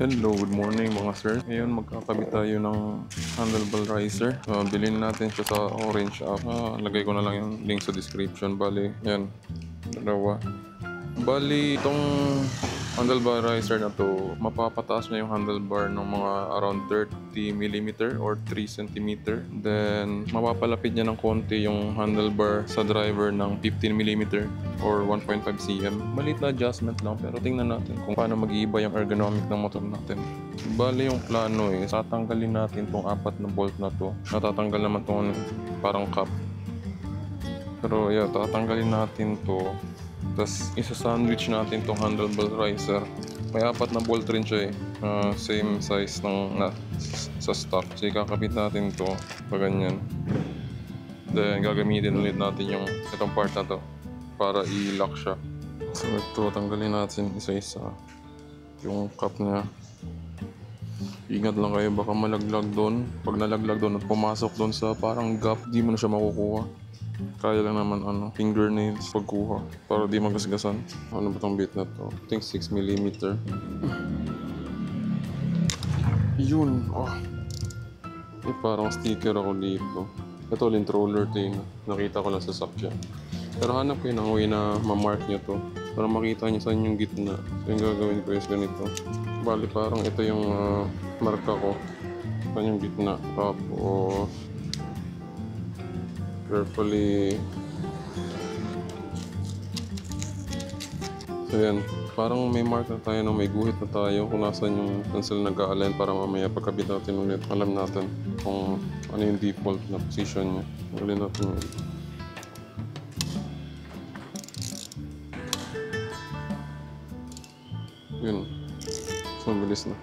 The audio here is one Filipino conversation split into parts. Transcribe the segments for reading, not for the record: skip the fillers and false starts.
Hello, good morning mga sir. Ngayon magkakabit tayo ng handlebar riser. Bilhin natin siya sa Orange app. Lagay ko na lang yung link sa description. Bali, yan. Dalawa. Bali, itong handlebar riser na to, mapapataas na yung handlebar ng mga around 30mm or 3 cm. Then, mapapalapit niya ng konti yung handlebar sa driver ng 15mm or 1.5 cm. Maliit na adjustment lang, pero tingnan natin kung paano mag-iiba yung ergonomic ng motor natin. Bali, yung plano tatanggalin natin tong 4 na bolt na to. Natatanggal naman tong parang cap. Pero yeah, tatanggalin natin to. Tapos isa-sandwich natin tong handlebar riser. May 4 na bolt rin siya same size ng sa stock. So ikakabit natin to pa ganyan. Then gagamitin ulit natin yung itong part na to para i-lock siya. So ito, tanggalin natin isa-isa yung cap niya. Ingat lang kayo, baka malaglag doon. Pag nalaglag doon at pumasok doon sa parang gap, di mo na siya makukuha. Kaya lang naman fingernails pagkuha para di magasgasan. Ano ba tong bit na to? I think 6mm. Yun. Parang sticker ako dito. Ito, lint roller thing. Nakita ko lang sa Sakya. Pero hanap kayo ng way na ma-mark nyo to para makita nyo saan yung gitna. So yung gagawin ko is ganito. Bali parang ito yung marka ko. Saan yung gitna. Tapos carefully. So yan, parang may mark na tayo, may guhit na tayo kung nasan yung pencil nag-a-align para mamaya pagkabit natin ulit, alam natin kung ano yung default na position niya. Ulit natin yun. So bilis na.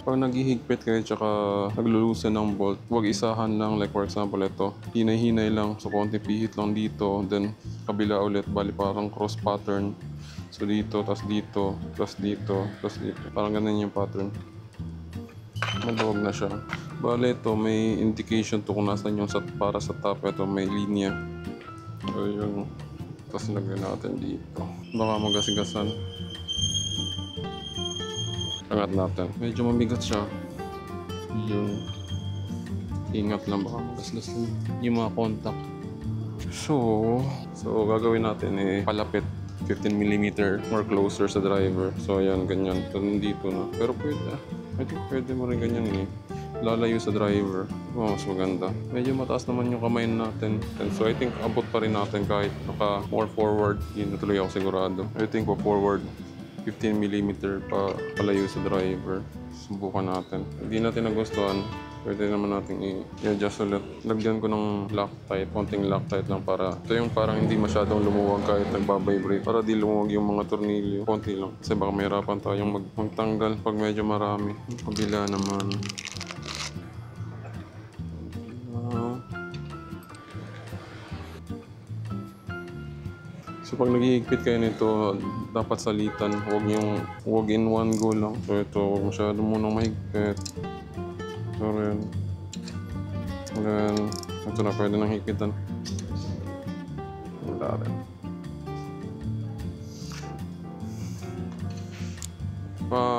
Pag naghihigpit kayo tsaka naglulusan ng bolt, huwag isahan lang. Like for example, ito, hinay-hinay lang. So konti pihit lang dito, then kabila ulit, bali parang cross pattern. So dito, tas dito, tas dito, tas dito. Parang ganun yung pattern. Maluwag na siya. Bali ito, may indication to kung nasan yung para sa top. Ito, may linya. So yun. Tapos lagyan natin dito. Baka magasigasan. Angat natin. Medyo mabigat siya. Yun. Ingat lang, baka magasgas yung mga contact. So gagawin natin palapit 15mm or closer sa driver. So ayan, ganyan. So nandito na. Pero pwede. I think pwede mo rin ganyan lalayo sa driver. Mas maganda. Medyo mataas naman yung kamay natin. And so I think abot pa rin natin kahit naka more forward. Hindi na tuloy ako sigurado. I think pa forward 15mm palayo sa driver. Subukan natin. Hindi natin nagustuhan, pwede naman natin i-adjust ulit. Lagyan ko ng Loctite, konting Loctite lang para ito yung parang hindi masyadong lumuwag kahit nagbabibrate. Para di lumuwag yung mga tornilyo. Konti lang. Kasi baka mahirapan tayong magtanggal pag medyo marami. Kabila naman. So pag naghihigpit kayo nito, dapat salitan. Huwag in one go lang. So ito, huwag masyado munang mahigpit. So rin. Then, ito na pwede nang higpitan. Wala rin.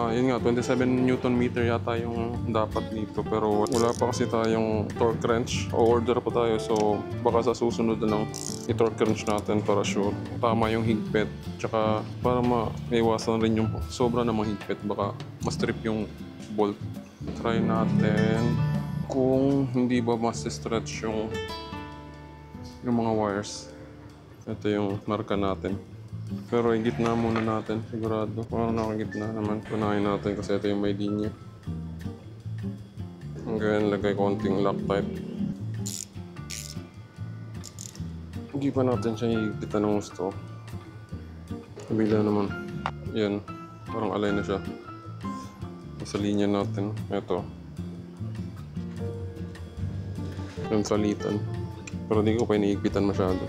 Yun nga, 27 Nm yata yung dapat dito. Pero wala pa kasi tayong torque wrench. O-order pa tayo. So baka sa susunod na lang i-torque wrench natin para sure tama yung higpit. Tsaka para maiwasan rin yung sobra namang higpit. Baka ma-strip yung bolt. Try natin kung hindi ba mas-stretch yung mga wires. Ito yung marka natin. Pero yung gitna muna natin, sigurado. Parang nakagitna naman. Punahin natin kasi ito yung may linya. Hanggang lagay konting Loctite. Hindi pa natin siya higpitan ng gusto. Kabila naman. Yan. Parang align na siya. Sa linya natin. Ito. Yung salitan. Pero hindi ko pa inihigpitan masyado.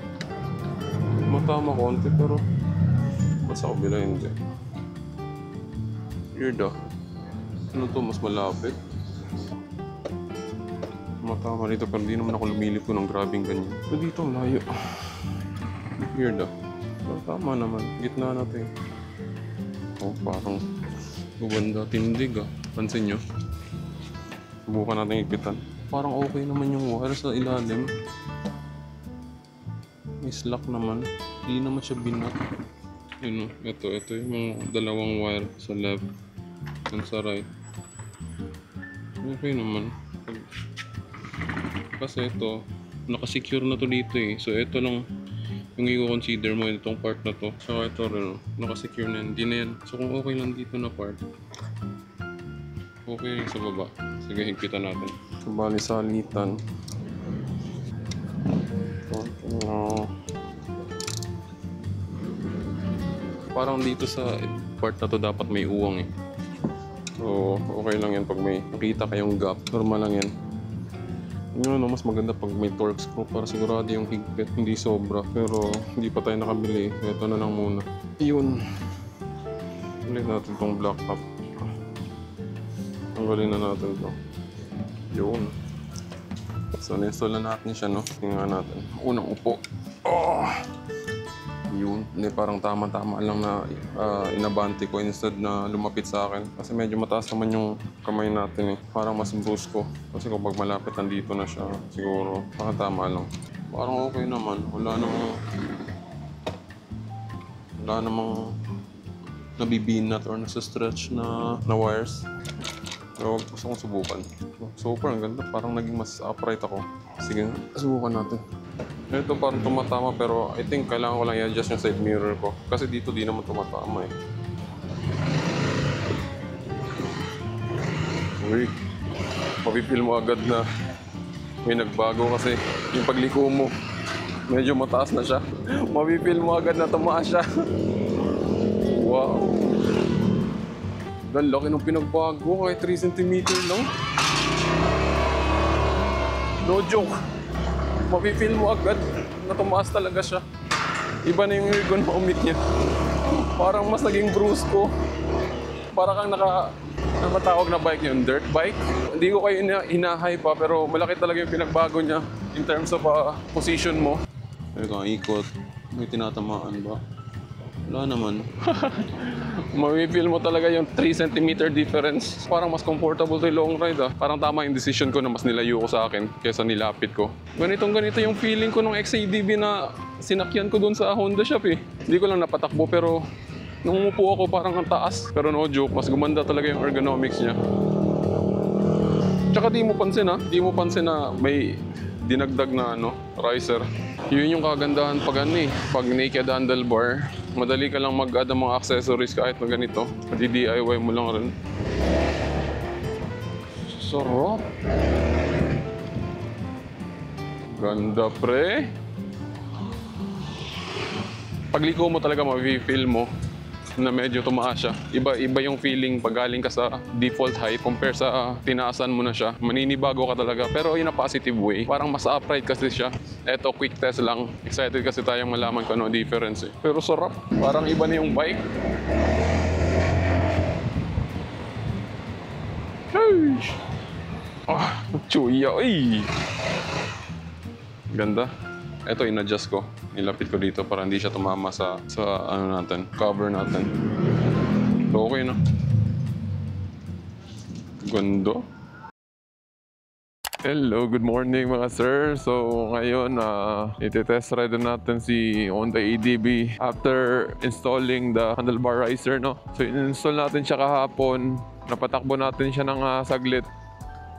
Matama konti pero sa kabila hindi. Weird Ano to, mas malapit. Matama dito pero di naman ako lumilip ko ng grabing ganyan. So dito layo. Weird Pero tama naman. Gitna natin. Parang Gumanda, tindig ah. Pansin nyo? Subukan natin ipitan. Parang okay naman yung wire sa ilalim. May slack naman. Hindi naman siya binat. Yun o, ito yung mga dalawang wire sa left and sa right. Okay naman. Kasi ito, nakasecure na to dito eh. So ito lang yung i-consider mo itong part na to. Saka ito rin, nakasecure na yan. Hindi na yan. So kung okay lang dito na part, okay rin sa baba. Sige, higpitan natin. So bali salitan. Parang dito sa part na to dapat may uwang eh. So okay lang yan pag may nakita kayong gap. Normal lang yan. Yun, mas maganda pag may torque screw para sigurado yung higpit hindi sobra. Pero hindi pa tayo nakabili. Ito na lang muna. Yun. Ulit natin tong black top. Tanggalin na natin to. Yun. So na-install na natin siya, no? Tingnan natin. Unang upo. Oh! Yun. Hindi, parang tama-tama lang na inabante ko instead na lumapit sa akin. Kasi medyo mataas naman yung kamay natin eh. Parang mas brusco. Kasi kapag malapit nandito na siya, siguro parang tama lang. Parang okay naman. Wala namang nabibinat or nasa-stretch na wires. Pero gusto kong subukan. So far, ang ganda. Parang naging mas upright ako. Sige, subukan natin. Ito parang tumatama pero I think kailangan ko lang i-adjust yung side mirror ko. Kasi dito di naman tumatama eh. Uy, mapipil mo agad na may nagbago kasi yung pagliko mo medyo mataas na siya. Mapipil mo agad na tumaas siya. Wow. Ang laki ng pinagbago kahit 3 cm lang. No joke. Mapipil mo agad na tumaas talaga siya. Iba na yung ergonomic niya. Parang mas naging brusco. Para kang nakatawag na bike yun, dirt bike. Hindi ko kayo hinahay pa pero malaki talaga yung pinagbago niya in terms of position mo. Ito, ikot. May tinatamaan ba? Wala naman. Mapipil mo talaga yung 3 cm difference. Parang mas comfortable to yung long ride ah. Parang tama yung decision ko na mas nilayo ko sa akin kaysa nilapit ko. Ganito yung feeling ko nung XADV na sinakyan ko dun sa Honda shop eh. Hindi ko lang napatakbo pero nung umupo ako parang ang taas. Pero no joke, mas gumanda talaga yung ergonomics niya. Tsaka di mo pansin na may dinagdag na riser. Yun yung kagandahan pag pag naked handlebar. Madali ka lang mag-add ng mga accessories kahit na ganito. Di-DIY mo lang rin. Sarap! Ganda pre! Pagliko mo talaga ma-feel mo na medyo tumaas siya. Iba yung feeling pag galing ka sa default height compare sa tinaasan mo na siya. Maninibago ka talaga pero in a positive way. Parang mas upright kasi siya. Eto, quick test lang. Excited kasi tayong malaman kung ano difference eh. Pero sarap. Parang iba na yung bike. Hey! Ah, chuya. Ay! Ganda. Ito, in-adjust ko. Nilapit ko dito para hindi siya tumama sa cover natin. So, okay na. Ganda. Hello, good morning mga sir. So, ngayon, iti-test ride natin si Honda ADB after installing the handlebar riser, no? So, in-install natin siya kahapon. Napatakbo natin siya ng saglit.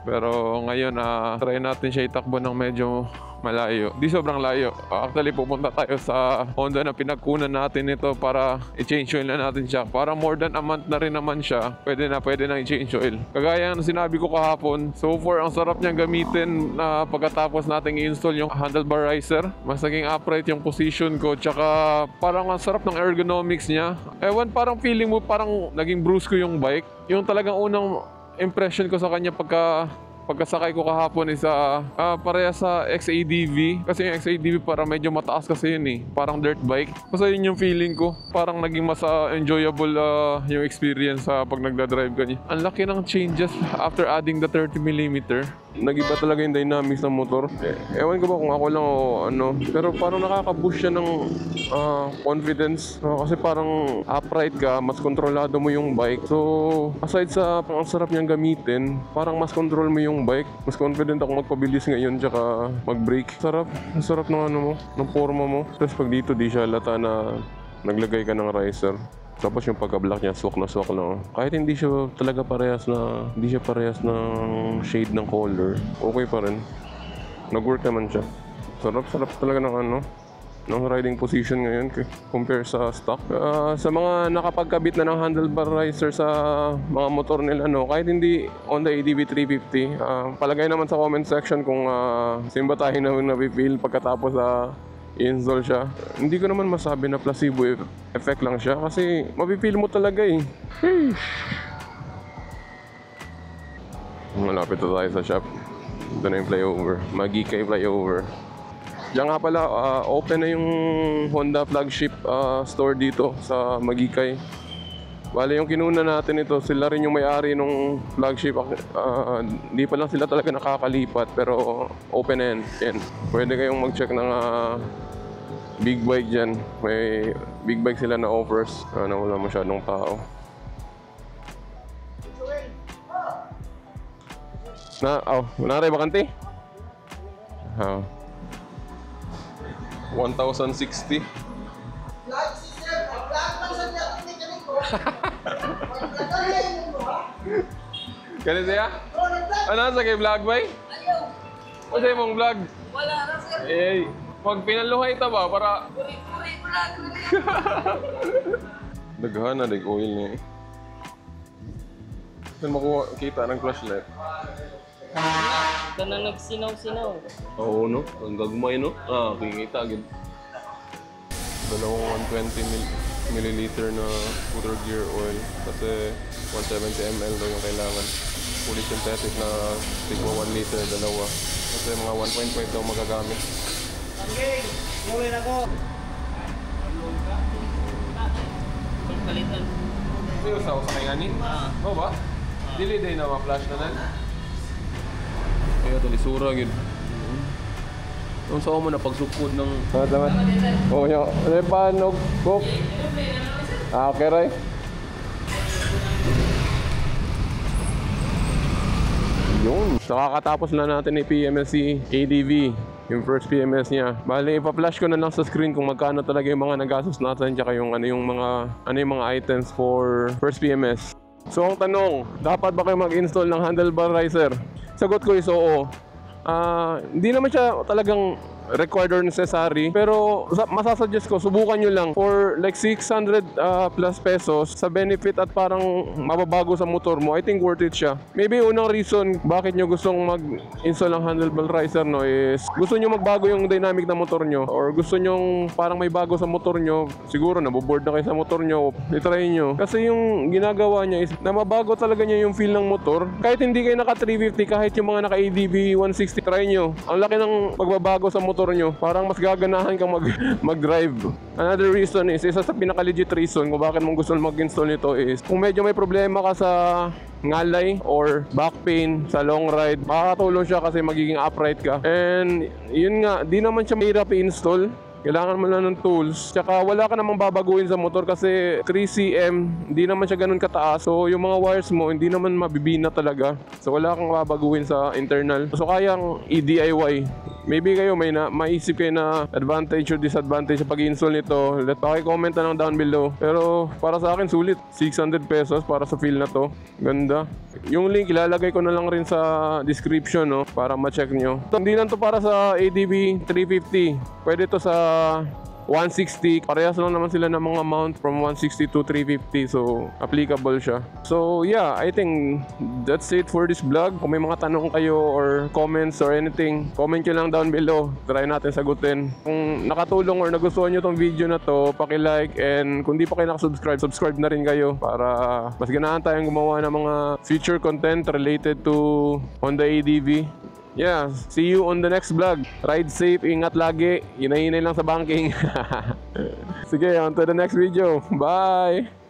Pero ngayon, try natin siya itakbo ng medyo malayo. Di sobrang layo. Actually, pupunta tayo sa Honda na pinagkunan natin ito para i-change oil na natin siya. Para more than a month na rin naman siya. Pwede na i-change oil. Kagaya ng sinabi ko kahapon, so far, ang sarap niyang gamitin na pagkatapos natin i-install yung handlebar riser. Mas naging upright yung position ko. Tsaka parang ang sarap ng ergonomics niya. Ewan, parang feeling mo parang naging brusco yung bike. Yung talagang unang impression ko sa kanya pagka pagkasakay ko kahapon is pareha sa XADV. Kasi yung XADV para medyo mataas kasi yun eh. Parang dirt bike. Basta yun yung feeling ko. Parang naging mas enjoyable yung experience pag nagdadrive ka niya. Ang laki ng changes after adding the 30mm. Nag-iba talaga yung dynamics ng motor. Ewan ko ba kung ako lang o ano. Pero parang nakaka-boost siya ng confidence. Kasi parang upright ka, mas kontrolado mo yung bike. So, aside sa ang sarap niyang gamitin, parang mas control mo yung bike. Mas confident ako magpabilis ngayon tsaka mag-brake. Ang sarap ng ano mo, ng forma mo. Tapos pag dito di siya lata na naglagay ka ng riser. Tapos yung pagka-black niya, swak na swak lang. Kahit hindi siya talaga parehas ng shade ng color, okay pa rin. Nag-work naman siya. Sarap talaga ng riding position ngayon compare sa stock. Sa mga nakapagkabit na ng handlebar riser sa mga motor nila, kahit hindi Honda ADV 350, palagay naman sa comment section kung simba tayo na napipil pagkatapos i-install siya. Hindi ko naman masabi na placebo effect lang siya kasi mapipil mo talaga eh. Malapit na tayo sa shop. Ito na yung flyover. Magikay flyover. Diyan nga pala, open na yung Honda flagship store dito sa Magikay. Bale, yung kinuna natin ito, sila rin yung may-ari nung flagship. Hindi pa lang sila talaga nakakalipat, pero open na yan. Pwede kayong mag-check ng big bike dyan. May big bike sila na offers. Wala masyadong tao. Wala rin bakante? 1,060. Ganun siya? Ano sa kay vlog ba? Ayaw. O sa'yo mong vlog? Wala na, sir. Pag pinaluhay ta ba para... Puri-puri vlog. Daghan na, oil niya eh. Saan makuha kita ng flashlight? Ito na nagsinaw-sinaw. Oo, no? Ang gagmay, no? Kikita agad. Dalawang 120 milliliter na scooter gear oil kasi 170 ml daw yung kailangan. Fully synthetic na tigwa 1 liter, dalawa. Kasi mga 1.5 daw magagamit. Okay, gawin ako. Pagpalitan. Kasi usaw sa kay ngani? Oo ba? Dili day na ma-flash na nan? Kaya ito, lisura gid. Ang saan mo na pagsukod ng... Tama. Oo, yung panog, cook. Okay, Ray. Yun. Nakakatapos na natin PMSC ADV. Yung first PMS niya. Bale, ipa-flash ko na lang sa screen kung magkano talaga yung mga nagastos natin tsaka yung mga items for first PMS. So, ang tanong, dapat ba kayo mag-install ng handlebar riser? Sagot ko is oo. Hindi naman siya talagang required or necessary, pero masasuggest ko, subukan nyo lang for like 600 plus pesos sa benefit at parang mababago sa motor mo. I think worth it siya. Maybe unang reason bakit nyo gustong mag-install ng handlebar riser is gusto nyo magbago yung dynamic ng motor nyo or gusto nyo parang may bago sa motor nyo. Siguro naboboard na kayo sa motor nyo, itry nyo. Kasi yung ginagawa niya is na mabago talaga niya yung feel ng motor. Kahit hindi kayo naka 350, kahit yung mga naka ADV 160, try nyo. Ang laki ng pagbabago sa motor nyo, parang mas gaganahan kang mag-drive. Another reason is, isa sa pinaka-legit reason kung bakit mong gusto mag-install nito is, kung medyo may problema ka sa ngalay or back pain sa long ride, makakatulong siya kasi magiging upright ka. And yun nga, di naman siya mahirap i-install. Kailangan mo lang ng tools. Tsaka wala ka namang babaguhin sa motor kasi 3cm, hindi naman siya ganun kataas. So yung mga wires mo, hindi naman mabibina talaga. So wala kang babaguhin sa internal. So kayang i-DIY. Maybe kayo may maisip kayo na advantage or disadvantage sa pag-install nito. Paki-comment na lang down below. Pero para sa akin, sulit. 600 pesos para sa feel na to. Ganda. Yung link, ilalagay ko na lang rin sa description, no, para ma-check nyo. Hindi lang to para sa ADV 350. Pwede to sa 160. Parehas lang naman sila ng mga mount from 160 to 350. So, applicable siya. So, yeah, I think that's it for this vlog. Kung may mga tanong kayo or comments or anything, comment nyo lang down below. Try natin sagutin. Kung nakatulong or nagustuhan nyo tong video na to, paki-like, and kung di pa kayo nakasubscribe, subscribe na rin kayo para mas ganahan tayong gumawa ng mga future content related to Honda ADV. Yeah, see you on the next vlog. Ride safe, ingat lagi. Hinay-hinay lang sa banking. Sige, on to the next video. Bye!